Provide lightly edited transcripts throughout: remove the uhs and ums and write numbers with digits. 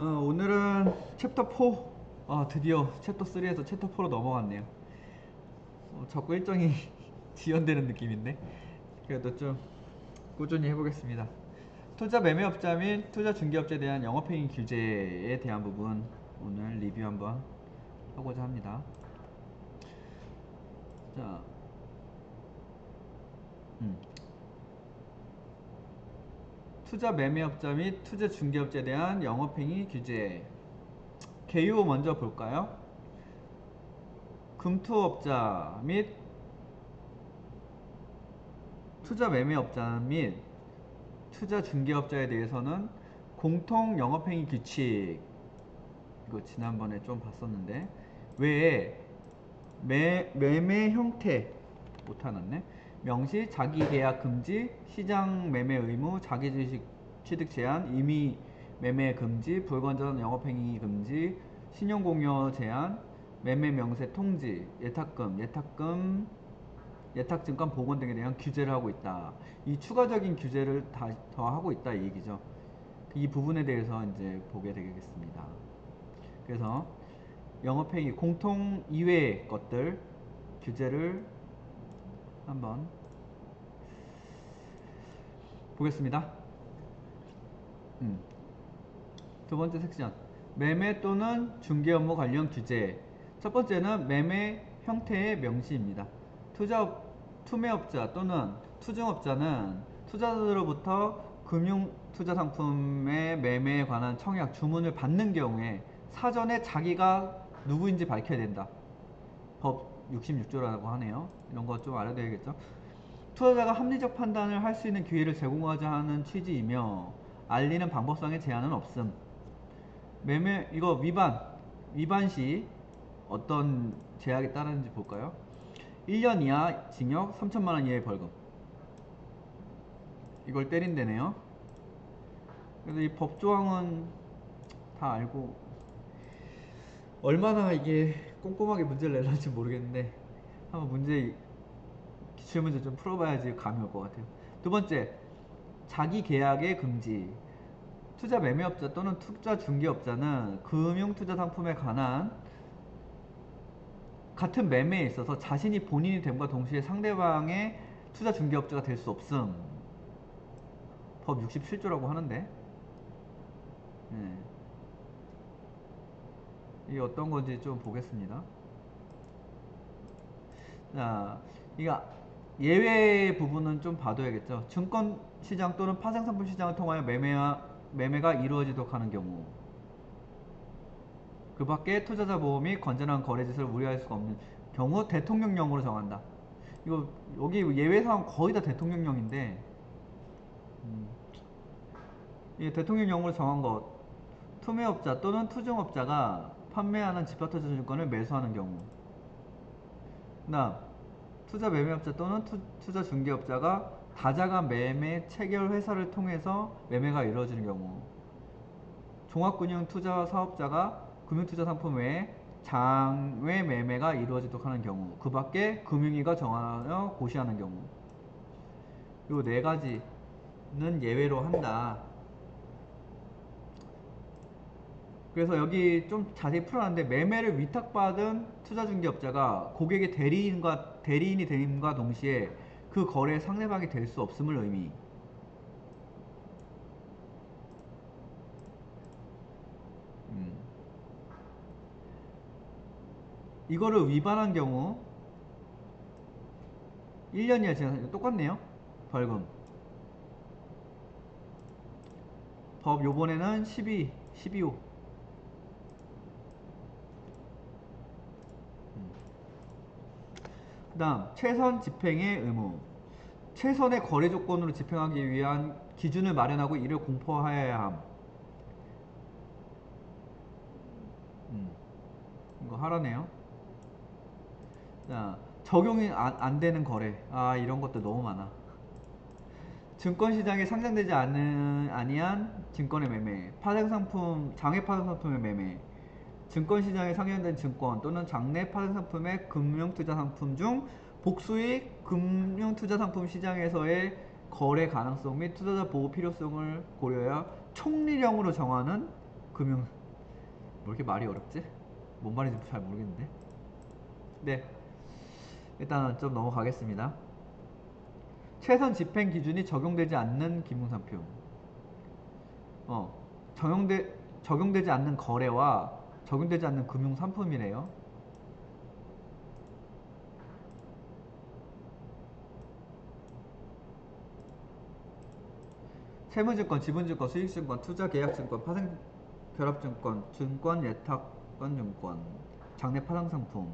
오늘은 챕터 4, 드디어 챕터 3에서 챕터 4로 넘어갔네요. 자꾸 일정이 지연되는 느낌인데 그래도 좀 꾸준히 해보겠습니다. 투자 매매업자 및 투자 중개업자에 대한 영업행위 규제에 대한 부분 오늘 리뷰 한번 하고자 합니다. 자, 음. 투자 매매업자 및 투자 중개업자에 대한 영업행위 규제 개요 먼저 볼까요? 금투업자 및 투자 매매업자 및 투자 중개업자에 대해서는 공통 영업행위 규칙, 이거 지난번에 좀 봤었는데 외에 매매 형태 못하놨네. 명시 자기계약 금지, 시장 매매 의무, 자기주식 취득 제한, 임의 매매 금지, 불건전 영업행위 금지, 신용공여 제한, 매매 명세 통지, 예탁증권 복원 등에 대한 규제를 하고 있다. 이 추가적인 규제를 더 하고 있다 이 얘기죠. 이 부분에 대해서 이제 보게 되겠습니다. 그래서 영업행위 공통 이외의 것들 규제를 한번 보겠습니다. 두 번째 섹션 매매 또는 중개 업무 관련 규제. 첫 번째는 매매 형태의 명시입니다. 투매업자 또는 투중업자는 투자자로부터 금융투자상품의 매매에 관한 청약, 주문을 받는 경우에 사전에 자기가 누구인지 밝혀야 된다. 법 66조라고 하네요. 이런 거 좀 알아둬야겠죠. 투자자가 합리적 판단을 할 수 있는 기회를 제공하자 하는 취지이며 알리는 방법상의 제한은 없음. 매매 이거 위반 시 어떤 제약에 따르는지 볼까요? 1년 이하 징역, 3천만 원 이하의 벌금. 이걸 때린대네요. 그래서 이 법조항은 다 알고 얼마나 이게 꼼꼼하게 문제를 내려는지 모르겠는데 한번 기출문제 좀 풀어봐야지 감이 올 것 같아요. 두 번째, 자기 계약의 금지. 투자 매매업자 또는 투자 중개업자는 금융투자 상품에 관한 같은 매매에 있어서 자신이 본인이 됨과 동시에 상대방의 투자 중개업자가 될 수 없음. 법 67조라고 하는데 네. 이게 어떤 건지 좀 보겠습니다. 자, 이거 예외 부분은 좀 봐둬야겠죠. 증권 시장 또는 파생상품 시장을 통하여 매매가 이루어지도록 하는 경우, 그 밖에 투자자 보호 및 건전한 거래짓을 우려할 수가 없는 경우 대통령령으로 정한다. 이거 여기 예외 사항 거의 다 대통령령인데 이 대통령령으로 정한 것, 투매업자 또는 투중업자가 판매하는 지표투자증권을 매수하는 경우, 그다음 투자 매매업자 또는 투자 중개업자가 다자간 매매 체결 회사를 통해서 매매가 이루어지는 경우, 종합금융투자 사업자가 금융투자 상품 외에 장외 매매가 이루어지도록 하는 경우, 그 밖에 금융위가 정하여 고시하는 경우, 요 네 가지는 예외로 한다. 그래서 여기 좀 자세히 풀어놨는데 매매를 위탁받은 투자중개업자가 고객의 대리인이 됨과 동시에 그 거래 상대방이 될 수 없음을 의미. 음. 이거를 위반한 경우 1년 이하 징역. 똑같네요. 벌금. 법 요번에는 12호. 그 다음 최선 집행의 의무. 최선의 거래 조건으로 집행하기 위한 기준을 마련하고 이를 공포하여야 함. 이거 하라네요. 자, 적용이 안 되는 거래. 이런 것도 너무 많아. 증권시장에 상장되지 아니한 증권의 매매, 장외 파생상품의 매매, 증권시장에 상장된 증권 또는 장내 파생상품의 금융투자상품 중 복수익 금융투자상품 시장에서의 거래 가능성 및 투자자 보호 필요성을 고려하여 총리령으로 정하는 금융 뭐 이렇게 말이 어렵지? 뭔 말인지 잘 모르겠는데. 네, 일단 좀 넘어가겠습니다. 최선 집행 기준이 적용되지 않는 기문상품. 어, 적용되지 않는 거래와 적용되지 않는 금융상품이래요. 세무증권, 지분증권, 수익증권, 투자계약증권, 파생결합증권, 증권, 예탁권증권, 장내 파생상품.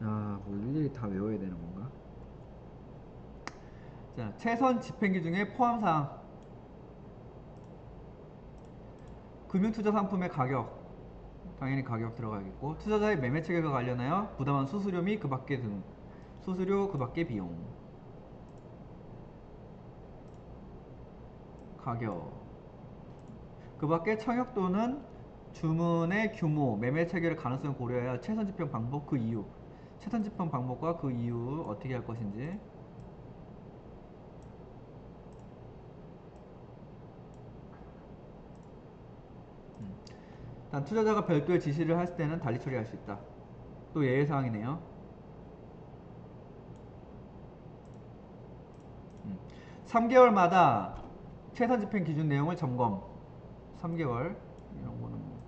아, 뭐 일일이 다 외워야 되는 건가? 자, 최선 집행기 중에 포함사항. 금융투자상품의 가격. 당연히 가격 들어가겠고, 투자자의 매매 체계가 관련하여 부담한 수수료 및 그 밖의 등. 수수료 그 밖의 비용. 가격. 그 밖에 청약 또는 주문의 규모, 매매 체계를 가능성을 고려하여 최선 집행 방법 그 이유. 최선 집행 방법과 그 이유 어떻게 할 것인지. 단 투자자가 별도의 지시를 할 때는 달리 처리할 수 있다. 또 예외사항이네요. 3개월마다 최선 집행 기준 내용을 점검. 3개월 이런 거는 뭐.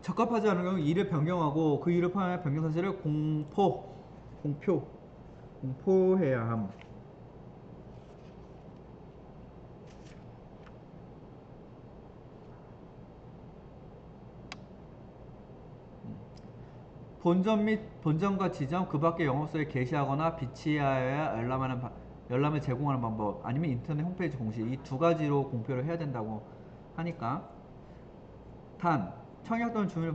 적합하지 않은 경우 일을 변경하고 그 일을 포함한 변경 사실을 공포해야 함. 본점 및 본점과 지점 그 밖의 영업소에 게시하거나 비치하여야 열람을 제공하는 방법, 아니면 인터넷 홈페이지 공시, 이 두 가지로 공표를 해야 된다고 하니까. 단 청약 또는 주문을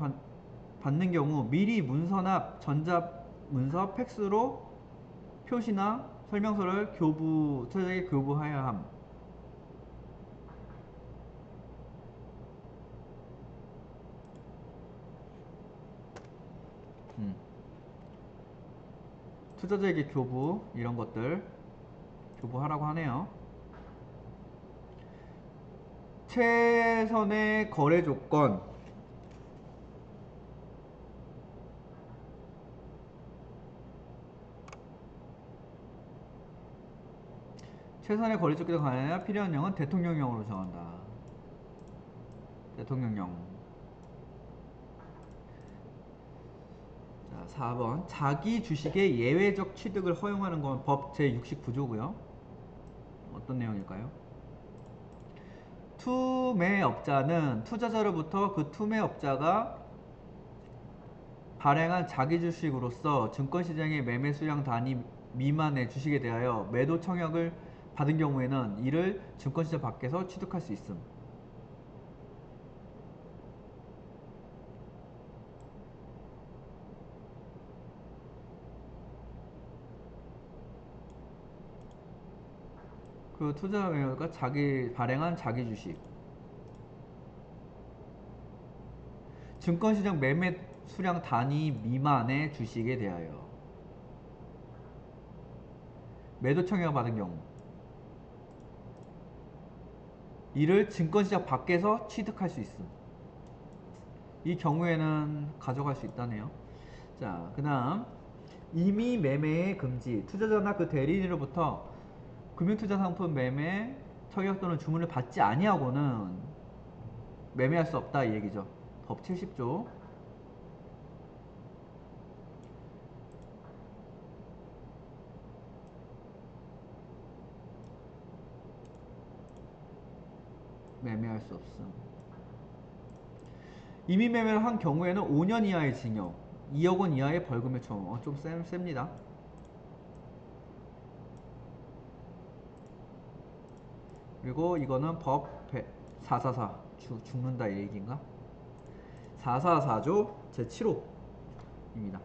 받는 경우 미리 문서나 전자문서 팩스로 표시나 설명서를 투자자에게 교부하여야 함. 음. 투자자에게 교부, 이런 것들 교부하라고 하네요. 최선의 거래 조건. 최선의 거래 조건에 관하여 필요한 내용은 대통령령으로 정한다. 대통령령. 자, 4번. 자기 주식의 예외적 취득을 허용하는 건 법 제69조고요. 어떤 내용일까요? 투매업자는 투자자로부터 그 투매업자가 발행한 자기 주식으로서 증권시장의 매매 수량 단위 미만의 주식에 대하여 매도 청약을 받은 경우에는 이를 증권시장 밖에서 취득할 수 있음. 그 투자 매매가 발행한 자기 주식, 증권시장 매매 수량 단위 미만의 주식에 대하여 매도 청약을 받은 경우 이를 증권시장 밖에서 취득할 수 있음. 이 경우에는 가져갈 수 있다네요. 자, 그 다음 임의 매매의 금지. 투자자나 그 대리인으로부터 금융투자상품 매매 청약 또는 주문을 받지 아니하고는 매매할 수 없다, 이 얘기죠. 법 70조. 매매할 수 없음. 임의 매매를 한 경우에는 5년 이하의 징역, 2억 원 이하의 벌금에 처음. 좀 셉니다. 그리고 이거는 법 444 죽는다 이 얘기인가? 444조 제7호입니다.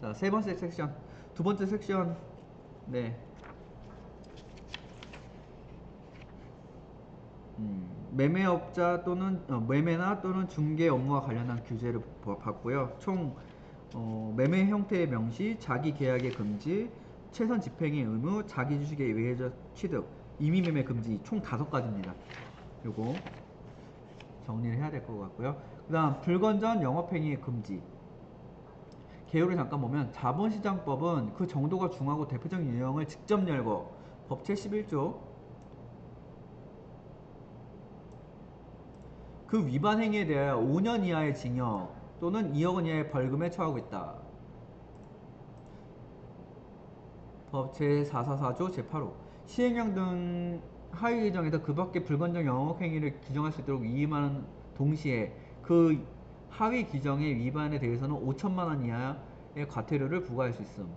자, 세 번째 섹션. 두 번째 섹션. 네. 매매업자 또는 매매나 또는 중개 업무와 관련한 규제를 받고요. 총 매매 형태의 명시, 자기 계약의 금지, 최선 집행의 의무, 자기 주식의 외회적 취득, 임의 매매 금지 총 5가지입니다. 요거 정리를 해야 될 것 같고요. 그 다음 불건전 영업행위의 금지. 개요를 잠깐 보면 자본시장법은 그 정도가 중하고 대표적인 유형을 직접 열고 법 제11조 그 위반 행위에 대하여 5년 이하의 징역 또는 2억 원 이하의 벌금에 처하고 있다. 법 제444조 제8호 시행령 등 하위 규정에서 그 밖에 불건전 영업행위를 규정할 수 있도록 위임하는 동시에 그 하위 규정의 위반에 대해서는 5천만 원 이하의 과태료를 부과할 수 있음.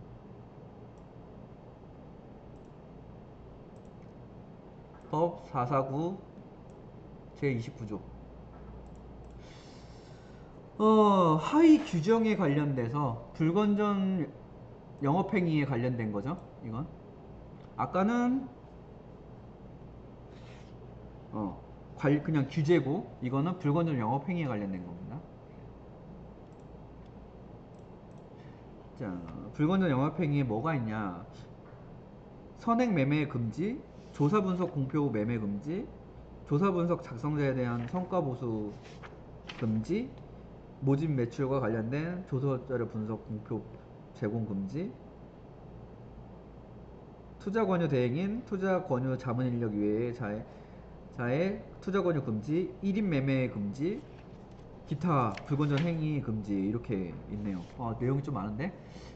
법 449 제29조 하위 규정에 관련돼서 불건전 영업행위에 관련된 거죠. 이건 아까는 그냥 규제고 이거는 불건전 영업행위에 관련된 겁니다. 자, 불건전 영업행위에 뭐가 있냐? 선행 매매 금지, 조사 분석 공표 후 매매 금지, 조사 분석 작성자에 대한 성과 보수 금지, 모집 매출과 관련된 조사 자료 분석 공표 제공 금지, 투자 권유 대행인 투자 권유 자문 인력 외에 자의 투자 권유 금지, 1인 매매 금지, 기타 불건전 행위 금지 이렇게 있네요. 내용이 좀 많은데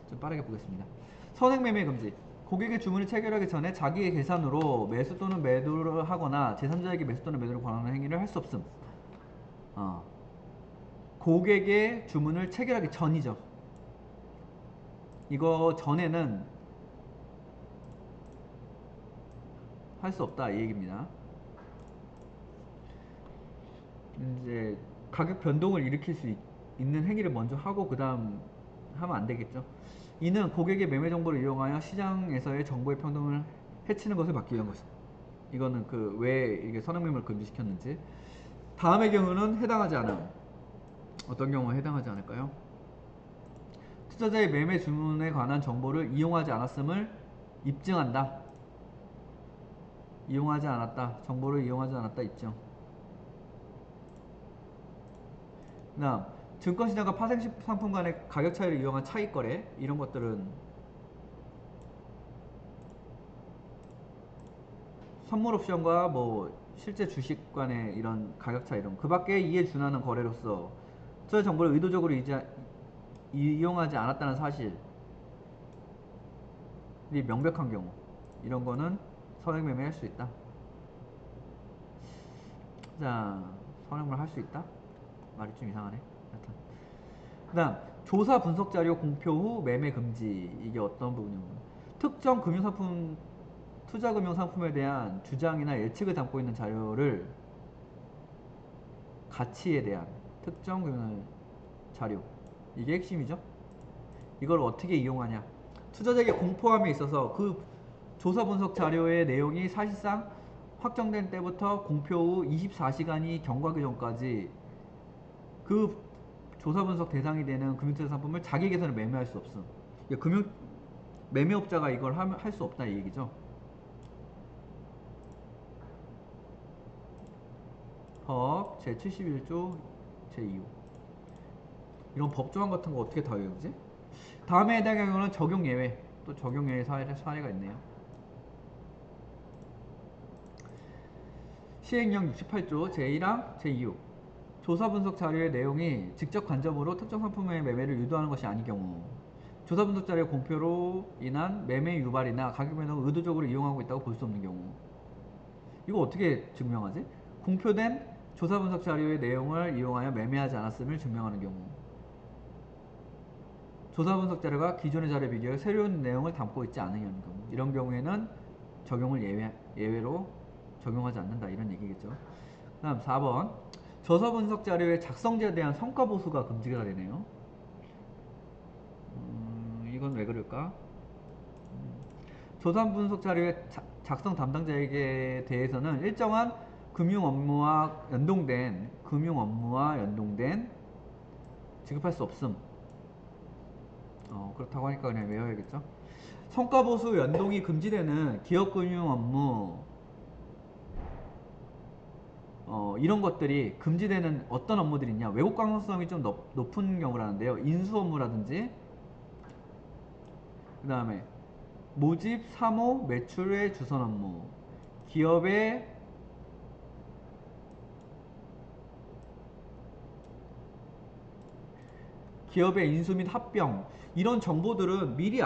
좀 빠르게 보겠습니다. 선행 매매 금지. 고객의 주문을 체결하기 전에 자기의 계산으로 매수 또는 매도를 하거나 제3자에게 매수 또는 매도를 권하는 행위를 할 수 없음. 고객의 주문을 체결하기 전이죠. 이거 전에는 할 수 없다 이 얘기입니다. 이제 가격 변동을 일으킬 수 있는 행위를 먼저 하고 그 다음 하면 안 되겠죠. 이는 고객의 매매 정보를 이용하여 시장에서의 정보의 평등을 해치는 것을 막기 위한 것이다. 이거는 그 왜 이게 선행매매를 금지시켰는지. 다음의 경우는 해당하지 않음. 어떤 경우에 해당하지 않을까요? 투자자의 매매 주문에 관한 정보를 이용하지 않았음을 입증한다. 이용하지 않았다. 정보를 이용하지 않았다 입증. 그 다음 증권시장과 파생상품 간의 가격 차이를 이용한 차익거래 이런 것들은 선물옵션과 뭐 실제 주식 간의 이런 가격 차이 이런 그 밖에 이에 준하는 거래로서 투자 정보를 의도적으로 이용하지 않았다는 사실이 명백한 경우 이런 거는 선행매매 할 수 있다. 자, 선행매매 할 수 있다? 말이 좀 이상하네. 여튼 그 다음 조사 분석 자료 공표 후 매매 금지. 이게 어떤 부분이냐면 특정 금융상품 투자금융상품에 대한 주장이나 예측을 담고 있는 자료를 가치에 대한 특정 금융 자료 이게 핵심이죠. 이걸 어떻게 이용하냐. 투자자에게 공포함에 있어서 그 조사 분석 자료의 내용이 사실상 확정된 때부터 공표 후 24시간이 경과하기 전까지 그 조사 분석 대상이 되는 금융투자 상품을 자기 계산을 매매할 수 없음. 금융 매매업자가 이걸 할 수 없다 이 얘기죠. 법 제71조 제2호 이런 법조항 같은 거 어떻게 다 외우지? 다음에 해당 경우는 적용 예외 또 적용 예외 사례가 있네요. 시행령 68조 제1항 제2호 조사 분석 자료의 내용이 직접 간접으로 특정 상품의 매매를 유도하는 것이 아닌 경우 조사 분석 자료의 공표로 인한 매매 유발이나 가격 변동을 의도적으로 이용하고 있다고 볼 수 없는 경우 이거 어떻게 증명하지? 공표된 조사 분석 자료의 내용을 이용하여 매매하지 않았음을 증명하는 경우 조사 분석 자료가 기존의 자료에 비교해 새로운 내용을 담고 있지 않은 경우 이런 경우에는 적용을 예외로 적용하지 않는다 이런 얘기겠죠. 그 다음 4번 조사 분석 자료의 작성자에 대한 성과 보수가 금지가 되네요. 이건 왜 그럴까? 조사 분석 자료의 작성 담당자에게 대해서는 일정한 금융 업무와 연동된 지급할 수 없음. 그렇다고 하니까 그냥 외워야겠죠. 성과보수 연동이 금지되는 기업금융 업무, 이런 것들이 금지되는 어떤 업무들이 있냐. 왜곡 가능성이 좀 높은 경우라는데요. 인수 업무라든지, 그 다음에 모집, 사모, 매출의 주선 업무, 기업의 인수 및 합병, 이런 정보들은 미리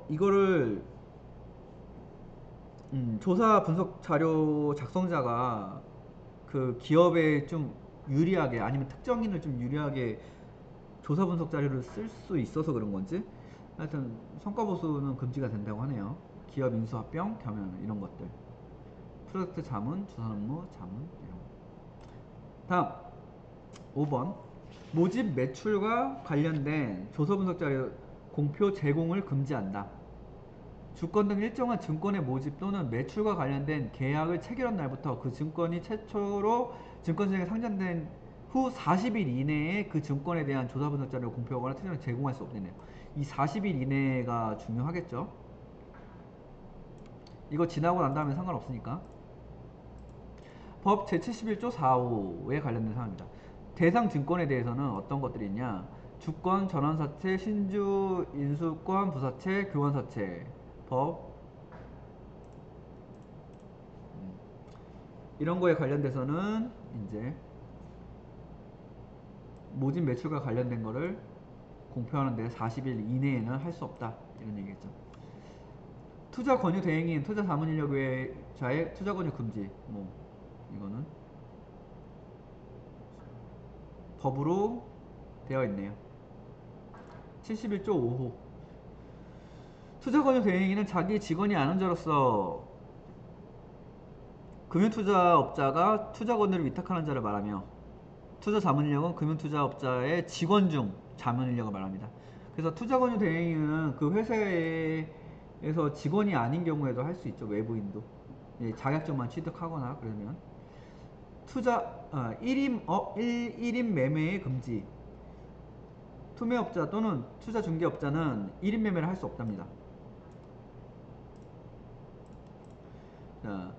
이거를 조사 분석 자료 작성자가 그 기업에 좀 유리하게, 아니면 특정인을 좀 유리하게 조사 분석 자료를 쓸 수 있어서 그런 건지, 하여튼 성과 보수는 금지가 된다고 하네요. 기업 인수 합병, 겸연 이런 것들, 프로젝트 자문, 주선 업무 자문 이런 거. 다음 5번, 모집 매출과 관련된 조사 분석 자료 공표 제공을 금지한다. 주권 등 일정한 증권의 모집 또는 매출과 관련된 계약을 체결한 날부터 그 증권이 최초로 증권시장에 상장된 후 40일 이내에 그 증권에 대한 조사 분석 자료를 공표하거나 특정을 제공할 수 없네요. 이 40일 이내가 중요하겠죠. 이거 지나고 난 다음에 상관없으니까. 법 제71조 4호에 관련된 사항입니다. 대상 증권에 대해서는 어떤 것들이 있냐. 주권, 전환사채, 신주, 인수권, 부사채, 교환사채 법, 이런 거에 관련돼서는 이제 모집 매출과 관련된 거를 공표하는데 40일 이내에는 할 수 없다, 이런 얘기겠죠. 투자 권유 대행인 투자 자문 인력 외자의 투자 권유 금지, 뭐 이거는 법으로 되어 있네요. 71조 5호, 투자 권유 대행인은 자기 직원이 아는 자로서 금융투자업자가 투자 권유를 위탁하는 자를 말하며, 투자 자문 인력은 금융투자업자의 직원 중 자문 인력을 말합니다. 그래서 투자 권유 대행인은 그 회사에서 직원이 아닌 경우에도 할 수 있죠. 외부인도. 예, 자격증만 취득하거나 그러면. 투자 1인 매매의 금지. 투매업자 또는 투자 중개업자는 1인 매매를 할 수 없답니다. 자,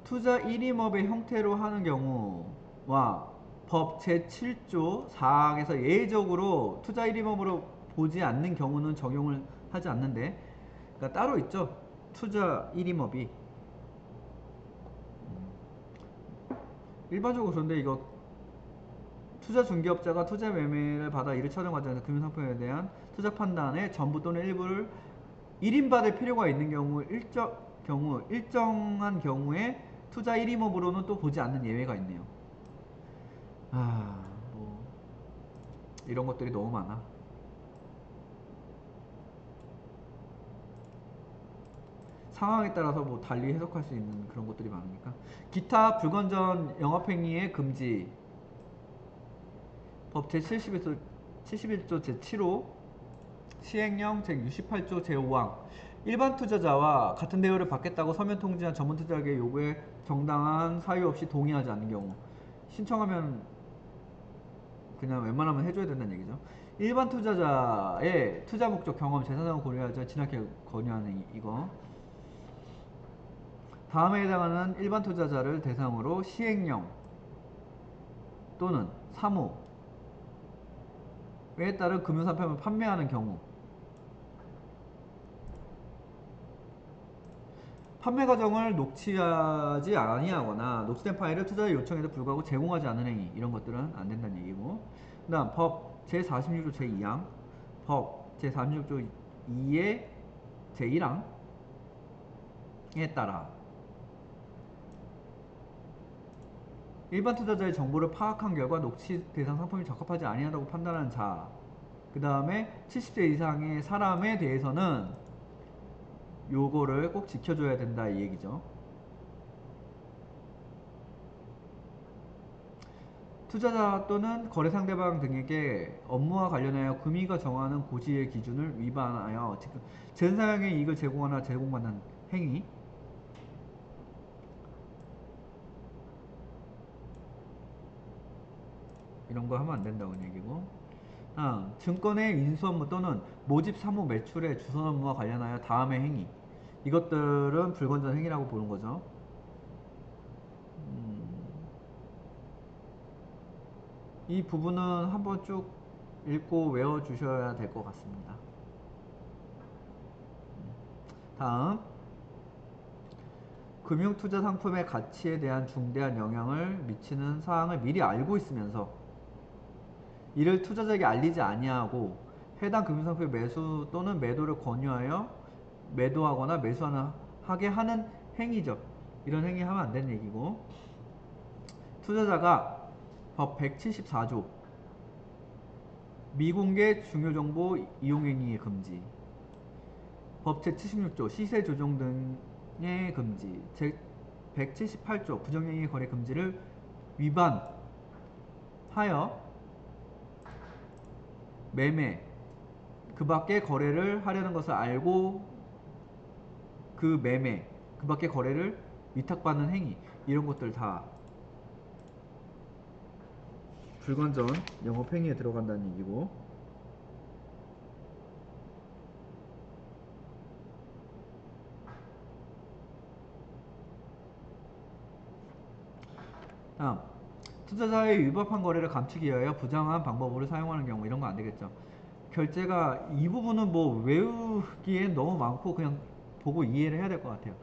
투자 1임업의 형태로 하는 경우와 법 제7조 4항에서 예외적으로 투자 1임업으로 보지 않는 경우는 적용을 하지 않는데, 그러니까 따로 있죠. 투자 1임업이 일반적으로. 그런데 이거 투자 중개업자가 투자 매매를 받아 이를 처리하는 과정에서 금융상품에 대한 투자 판단에 전부 또는 일부를 1인 받을 필요가 있는 일정한 경우에 투자 1임업으로는 또 보지 않는 예외가 있네요. 뭐 이런 것들이 너무 많아. 상황에 따라서 뭐 달리 해석할 수 있는 그런 것들이 많으니까. 기타 불건전 영업행위의 금지, 법 제71조 제7호 시행령 제68조 제5항, 일반 투자자와 같은 대우를 받겠다고 서면 통지한 전문 투자자의 요구에 정당한 사유 없이 동의하지 않는 경우, 신청하면 그냥 웬만하면 해줘야 된다는 얘기죠. 일반 투자자의 투자 목적, 경험, 재산상을 고려하지 지나치게 권유하는 이거. 다음에 해당하는 일반 투자자를 대상으로 시행령 또는 사모에 따른 금융상품을 판매하는 경우, 판매 과정을 녹취하지 아니하거나 녹취된 파일을 투자자 요청에도 불구하고 제공하지 않는 행위, 이런 것들은 안 된다는 얘기고. 그 다음 법 제46조 제2항, 법 제46조 2의 제1항에 따라 일반 투자자의 정보를 파악한 결과 녹취 대상 상품이 적합하지 아니하다고 판단하는 자, 그 다음에 70세 이상의 사람에 대해서는 요거를 꼭 지켜줘야 된다, 이 얘기죠. 투자자 또는 거래 상대방 등에게 업무와 관련하여 금위가 정하는 고지의 기준을 위반하여 전사형의 이익을 제공하거나 제공받는 행위, 이런 거 하면 안 된다고 얘기고. 증권의 인수 업무 또는 모집 사무 매출의 주선 업무와 관련하여 다음의 행위. 이것들은 불건전 행위라고 보는 거죠. 이 부분은 한번 쭉 읽고 외워 주셔야 될 것 같습니다. 다음, 금융투자 상품의 가치에 대한 중대한 영향을 미치는 사항을 미리 알고 있으면서 이를 투자자에게 알리지 아니하고 해당 금융상품의 매수 또는 매도를 권유하여 매도하거나 하게 하는 행위죠. 이런 행위 하면 안 되는 얘기고, 투자자가 법 174조 미공개 중요정보 이용행위의 금지, 법 제76조 시세 조정 등의 금지, 제 178조 부정행위 거래 금지를 위반하여 매매 그 밖의 거래를 하려는 것을 알고 그 매매 그 밖의 거래를 위탁받는 행위, 이런 것들 다 불건전 영업행위에 들어간다는 얘기고. 다음, 투자자의 위법한 거래를 감추기 위하여 부당한 방법으로 사용하는 경우, 이런 거 안 되겠죠. 결제가, 이 부분은 뭐 외우기엔 너무 많고 그냥 보고 이해를 해야 될 것 같아요.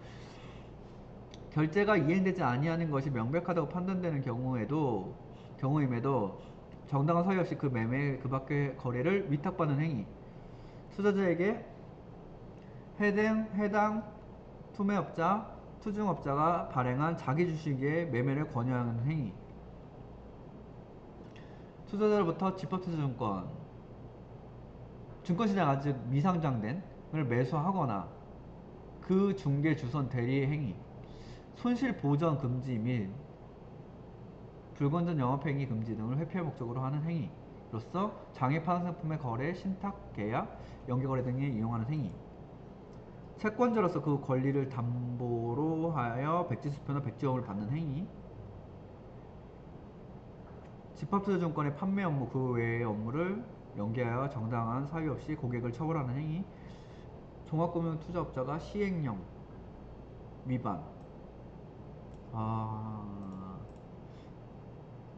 결제가 이행되지 아니하는 것이 명백하다고 판단되는 경우임에도 정당한 사유 없이 그 매매 그 밖의 거래를 위탁받는 행위, 투자자에게 해당 투매업자 투중업자가 발행한 자기 주식의 매매를 권유하는 행위, 투자자로부터 집합투자증권 증권시장 아직 미상장된 을 매수하거나 그 중개 주선 대리의 행위, 손실 보전 금지 및 불건전 영업행위 금지 등을 회피할 목적으로 하는 행위로서 장외 파생상품의 거래, 신탁, 계약, 연계거래 등에 이용하는 행위, 채권자로서 그 권리를 담보로 하여 백지수표나 백지업을 받는 행위, 집합투자증권의 판매 업무 그 외의 업무를 연계하여 정당한 사유 없이 고객을 처벌하는 행위, 종합금융투자업자가 시행령 위반,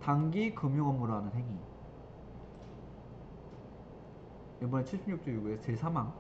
단기 금융 업무를 하는 행위. 이번에 76조 6의 제3항